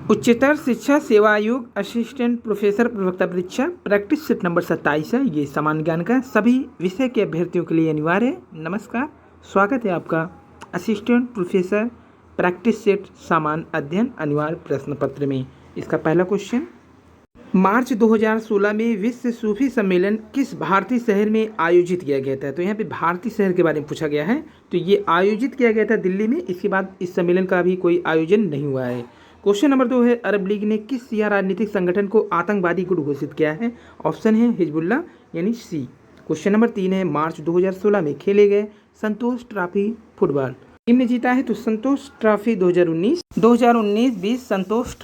उच्चतर शिक्षा सेवा आयोग असिस्टेंट प्रोफेसर प्रवक्ता परीक्षा प्रैक्टिस सेट नंबर 27 है। ये सामान्य ज्ञान का सभी विषय के अभ्यर्थियों के लिए अनिवार्य है। नमस्कार, स्वागत है आपका असिस्टेंट प्रोफेसर प्रैक्टिस सेट सामान्य अध्ययन अनिवार्य प्रश्न पत्र में। इसका पहला क्वेश्चन, मार्च 2016 में विश्व सूफी सम्मेलन किस भारतीय शहर में आयोजित किया गया था? तो यहाँ पे भारतीय शहर के बारे में पूछा गया है। तो ये आयोजित किया गया था दिल्ली में। इसके बाद इस सम्मेलन का भी कोई आयोजन नहीं हुआ है। क्वेश्चन नंबर 2 है, अरब लीग ने किस सिया राजनीतिक संगठन को आतंकवादी गुट घोषित किया है? ऑप्शन है हिजबुल्ला यानी सी। क्वेश्चन नंबर 3 है, मार्च 2016 में खेले गए संतोष ट्रॉफी फुटबॉल टीम ने जीता है? तो संतोष ट्रॉफी 2019-20 संतोष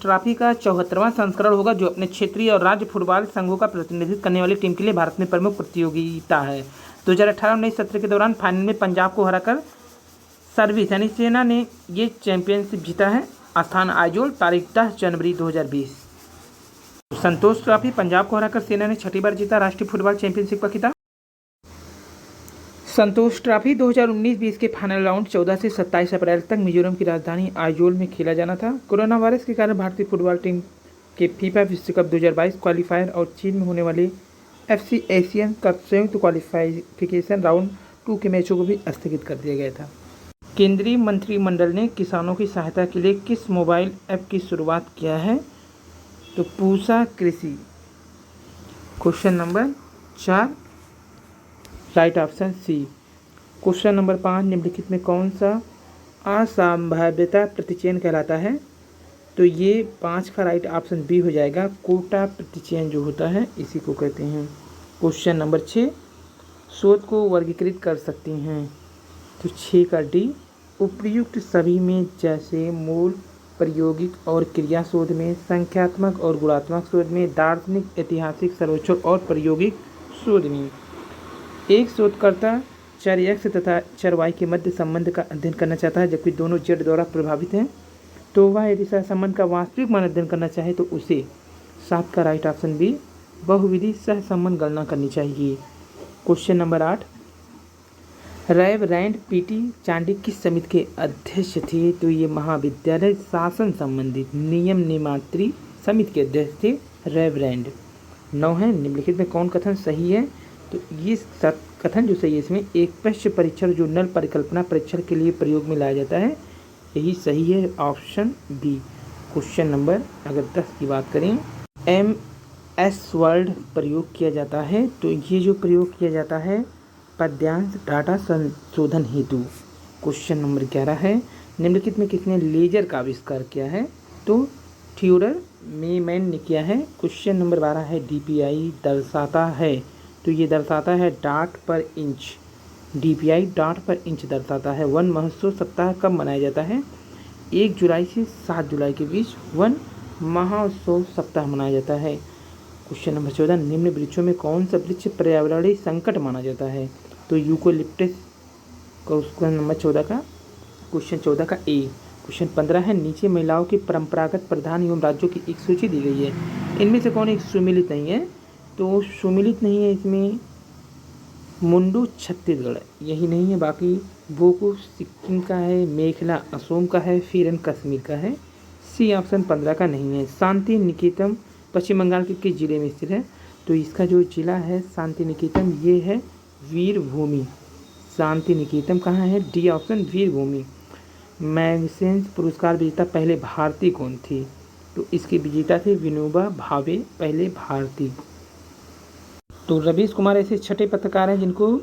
ट्रॉफी का 74वां संस्करण होगा, जो अपने क्षेत्रीय और राज्य फुटबॉल संघों का प्रतिनिधित्व करने वाली टीम के लिए भारत में प्रमुख प्रतियोगिता है। 2018-19 सत्र के दौरान फाइनल में पंजाब को हराकर सर्विस यानी सेना ने ये चैंपियनशिप जीता है। स्थान आइजोल, तारीख 10 जनवरी 2020। संतोष ट्रॉफी पंजाब को हराकर सेना ने 6ठी बार जीता राष्ट्रीय फुटबॉल चैंपियनशिप का खिताब। संतोष ट्रॉफी 2019-20 के फाइनल राउंड 14 से 27 अप्रैल तक मिजोरम की राजधानी आइजोल में खेला जाना था। कोरोना वायरस के कारण भारतीय फुटबॉल टीम के फीफा विश्व कप 2022 क्वालिफायर और चीन में होने वाले FC एशियन कप संयुक्त क्वालिफिकेशन राउंड 2 के मैचों को भी स्थगित कर दिया गया था। केंद्रीय मंत्रिमंडल ने किसानों की सहायता के लिए किस मोबाइल ऐप की शुरुआत किया है? तो Pusa Krishi. Question number 4 right option C. Question number 5, निम्नलिखित में कौन सा असंभाव्यता प्रतिचयन कहलाता है? तो ये 5 का राइट ऑप्शन बी हो जाएगा। कोटा प्रतिचयन जो होता है इसी को कहते हैं। क्वेश्चन नंबर 6, शोध को वर्गीकृत कर सकती हैं? तो 6 का डी। उपर्युक्त सभी में जैसे मूल, प्रायोगिक और क्रिया शोध में, संख्यात्मक और गुणात्मक शोध में, दार्शनिक, ऐतिहासिक, सर्वेक्षण और प्रायोगिक शोध में। एक शोधकर्ता चर x तथा चर y के मध्य संबंध का अध्ययन करना चाहता है, जबकि दोनों z द्वारा प्रभावित हैं। तो वह यदि सहसंबंध का वास्तविक मान अध्ययन करना चाहे तो उसे 7 का राइट ऑप्शन बी बहुविधि सहसंबंध गणना करनी चाहिए। Question number 8, reverend PT Chandy किस समिति के अध्यक्ष थे? तो ये महाविद्यालय शासन संबंधित नियम निमात्री समिति के अध्यक्ष थे रेवरेंड। 9 है, निम्नलिखित में कौन कथन सही है? तो ये कथन जो सही है इसमें, एक प्रश्न परीक्षण जो नल परिकल्पना परीक्षण के लिए प्रयोग में लाया जाता है, यही सही है, ऑप्शन बी। क्वेश्चन नंबर अगर 10 की बात करें, MS वर्ड प्रयोग किया जाता है, तो ये जो प्रयोग किया जाता है पद्यांश डाटा संशोधन हेतु। क्वेश्चन नंबर 11 है, निम्नलिखित में किसने लेजर का आविष्कार किया है? तो थियोडर मेमैन ने किया है। क्वेश्चन नंबर 12 है, DPI दर्शाता है? तो ये दर्शाता है डॉट पर इंच। DPI डॉट पर इंच दर्शाता है। वन महोत्सव सप्ताह कब मनाया जाता है? 1 जुलाई से 7 जुलाई के बीच वन महोत्सव सप्ताह मनाया जाता है। क्वेश्चन नंबर 14, निम्न वृक्षों में कौन सा वृक्ष पर्यावरणीय संकट माना जाता है? तो यूकोलिप्टस। क्वेश्चन नंबर 14 का क्वेश्चन 14 का ए। क्वेश्चन 15 है, नीचे महिलाओं की परंपरागत प्रधान एवं राज्यों की एक सूची दी गई है, इनमें से कौन एक सुमिलित नहीं है? तो सुमिलित नहीं है इसमें मुंडू छत्तीसगढ़ यही नहीं है, बाकी बोको सिक्किम का है, मेखला असम का है, फिरन कश्मीर का है। सी ऑप्शन 15 का नहीं है। शांति निकेतन पश्चिम बंगाल के किस जिले में स्थित है? तो इसका जो जिला है शांति निकेतन ये है वीरभूमि। शांति निकेतन कहाँ है? डी ऑप्शन वीरभूमि। मैगसेंस पुरस्कार विजेता पहले भारतीय कौन थी? तो इसके विजेता थे विनोबा भावे, पहले भारतीय। तो रवीश कुमार ऐसे 6ठे पत्रकार हैं जिनको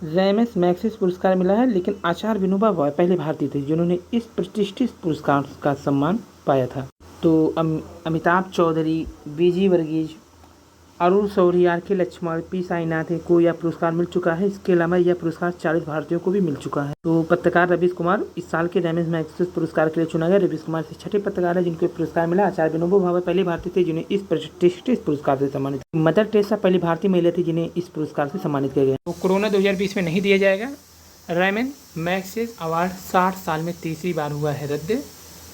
रैमस मैग्सेसे पुरस्कार मिला है, लेकिन आचार्य विनोबा भावे पहले भारतीय थे जिन्होंने इस प्रतिष्ठित पुरस्कार का सम्मान पाया था। तो Amitabh Chaudhary, BG Verghese, Arun Shourie, RK Lakshman, P Sainath को यह पुरस्कार मिल चुका है। इसके अलावा यह पुरस्कार 40 भारतीयों को भी मिल चुका है। तो पत्रकार रवीश कुमार इस साल के रैमस मैग्सेसे पुरस्कार के लिए चुना गया। रवीश कुमार से 6ठे पत्रकार है जिनको पुरस्कार मिला। आचार्य विनोबा भावे पहले भारतीय थे जिन्हें इस प्रतिष्ठित पुरस्कार से सम्मानित। मदर टेरेसा पहली भारतीय महिला थी जिन्हें इस पुरस्कार से सम्मानित किया गया। तो कोरोना 2020 में नहीं दिया जाएगा। रैमन मैग्सेसे अवार्ड 60 साल में तीसरी बार हुआ है रद्द।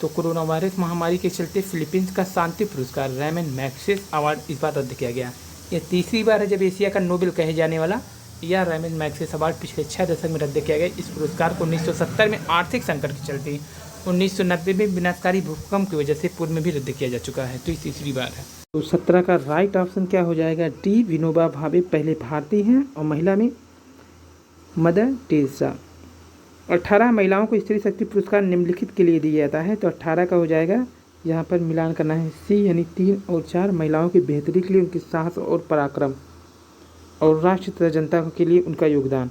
तो कोरोना वायरस महामारी के चलते फिलीपींस का शांति पुरस्कार रैमन मैग्सेसे अवार्ड इस बार रद्द किया गया। यह तीसरी बार है जब एशिया का नोबेल कहे जाने वाला यह रैमन मैग्सेसे अवार्ड पिछले 6 दशक में रद्द किया गया। इस पुरस्कार को 1970 में आर्थिक संकट के चलते 1990 में विनाशकारी भूकंप की वजह से पूर्व में भी रद्द किया जा चुका है, तो ये तीसरी बार है। तो 17 का राइट ऑप्शन क्या हो जाएगा? डी, विनोबा भावे पहले भारतीय हैं और महिला में मदर टेरेसा। 18 महिलाओं को स्त्री शक्ति पुरस्कार निम्नलिखित के लिए दिया जाता है, तो 18 का हो जाएगा, यहाँ पर मिलान करना है सी, यानी 3 और 4, महिलाओं की बेहतरी के लिए उनके साहस और पराक्रम और राष्ट्र तथा जनता के लिए उनका योगदान।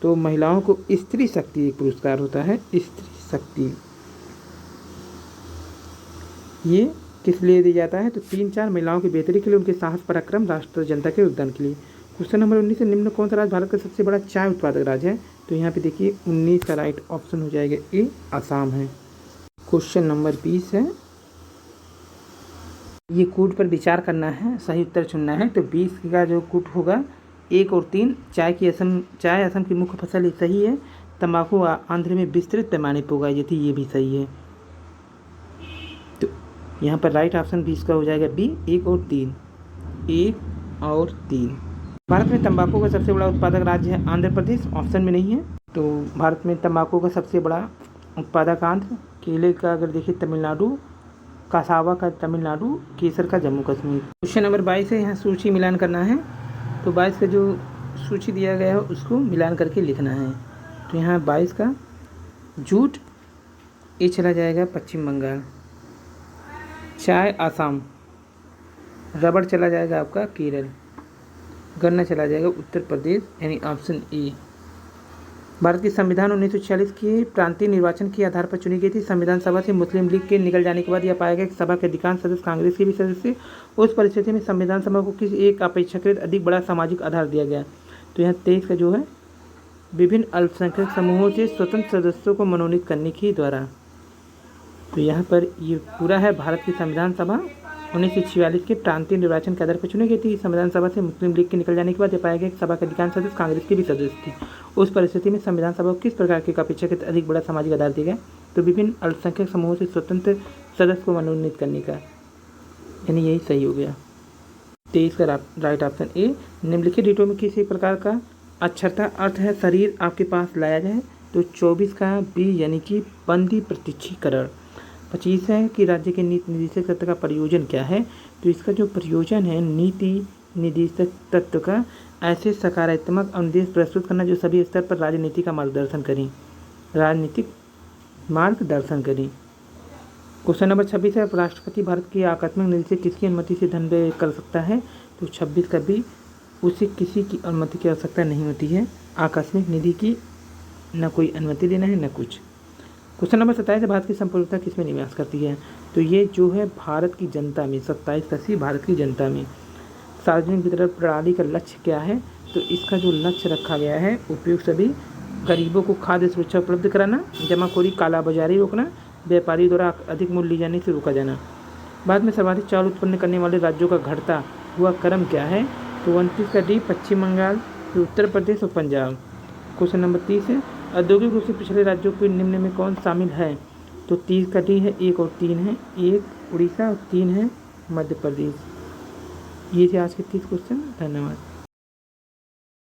तो महिलाओं को स्त्री शक्ति एक पुरस्कार होता है, स्त्री शक्ति, ये किस लिए दिया जाता है? तो 3, 4 महिलाओं की बेहतरी के लिए उनके साहस पराक्रम राष्ट्र जनता के योगदान के लिए। क्वेश्चन नंबर 19 से निम्न कौन सा राज्य भारत का सबसे बड़ा चाय उत्पादक राज्य है? तो यहाँ पे देखिए 19 का राइट ऑप्शन हो जाएगा ए, असम है। क्वेश्चन नंबर 20 है, ये कूट पर विचार करना है, सही उत्तर चुनना है। तो 20 का जो कूट होगा 1 और 3, चाय असम की मुख्य फसल, ये सही है। तंबाकू आंध्र में विस्तृत पैमाने पर उगाई जाती है, ये भी सही है। तो यहाँ पर राइट ऑप्शन 20 का हो जाएगा बी, 1 और 3, 1 और 3। भारत में तंबाकू का सबसे बड़ा उत्पादक राज्य है आंध्र प्रदेश, ऑप्शन में नहीं है। तो भारत में तंबाकू का सबसे बड़ा उत्पादक आंध्र, केले का अगर देखिए तमिलनाडु, कासावा का तमिलनाडु, केसर का जम्मू कश्मीर। क्वेश्चन नंबर 22 है, यहाँ सूची मिलान करना है। तो 22 का जो सूची दिया गया है उसको मिलान करके लिखना है। तो यहाँ 22 का जूट, ये चला जाएगा पश्चिम बंगाल, चाय आसाम, रबड़ चला जाएगा आपका केरल, गन्ना चला जाएगा उत्तर प्रदेश, यानी ऑप्शन ए। भारत की संविधान 1946 के प्रांतीय निर्वाचन के आधार पर चुनी गई थी। संविधान सभा से मुस्लिम लीग के निकल जाने के बाद यह पाया गया कि सभा के अधिकांश सदस्य कांग्रेस के भी सदस्य। उस परिस्थिति में संविधान सभा को किसी एक अपेक्षाकृत अधिक बड़ा सामाजिक आधार दिया गया। तो यहाँ 23 का जो है, विभिन्न अल्पसंख्यक समूहों से स्वतंत्र सदस्यों को मनोनीत करने के द्वारा। तो यहाँ पर ये पूरा है, भारत की संविधान सभा 1946 के प्रांतीय निर्वाचन के आधार पर चुनी गई थी। संविधान सभा से मुस्लिम लीग के निकल जाने के बाद यह पाया गया कि सभा के अधिकांश सदस्य कांग्रेस के भी सदस्य थे। उस परिस्थिति में संविधान सभा को किस प्रकार के अपेक्षाकृत अधिक बड़ा सामाजिक आधार दिया गया? तो विभिन्न अल्पसंख्यक समूहों से स्वतंत्र सदस्य को मनोनीत करने का, यानी यही सही हो गया। 23 का राइट ऑप्शन ए। निम्नलिखित डिटो में किसी प्रकार का अक्षरता अर्थ है शरीर आपके पास लाया जाए? तो 24 का बी, यानी कि बंदी प्रत्यक्षीकरण। 25 है कि राज्य के नीति निदेशक तत्व का प्रयोजन क्या है? तो इसका जो प्रयोजन है, नीति निदेशक तत्व का ऐसे सकारात्मक अनुदेश प्रस्तुत करना जो सभी स्तर पर राजनीति का मार्गदर्शन करें, राजनीतिक मार्गदर्शन करें। क्वेश्चन नंबर 26 है, राष्ट्रपति भारत की आकस्मिक निधि से किसकी अनुमति से धन व्यय कर सकता है? तो 26 का भी, उसे किसी की अनुमति की आवश्यकता नहीं होती है। आकस्मिक निधि की न कोई अनुमति देना है न कुछ। क्वेश्चन नंबर 27 है, भारत की संप्रभुता किसमें निवास करती है? तो ये जो है भारत की जनता में, 27 का सी, भारत की जनता में। सार्वजनिक वितरण प्रणाली का लक्ष्य क्या है? तो इसका जो लक्ष्य रखा गया है, उपयुक्त सभी गरीबों को खाद्य सुरक्षा उपलब्ध कराना, जमाखोरी कालाबाजारी रोकना, व्यापारी द्वारा अधिक मूल्य ले जाने से रोका जाना। बाद में सर्वाधिक चावल उत्पन्न करने वाले राज्यों का घटता हुआ क्रम क्या है? तो 29 का डी, पश्चिम बंगाल, फिर उत्तर प्रदेश और पंजाब। क्वेश्चन नंबर 30 है, औद्योगिक रूप से पिछड़े राज्यों के निम्न में कौन शामिल है? तो 30 का डी है, 1 और 3 है, 1 उड़ीसा और 3 है मध्य प्रदेश। ये थे आज के 30 क्वेश्चन। धन्यवाद।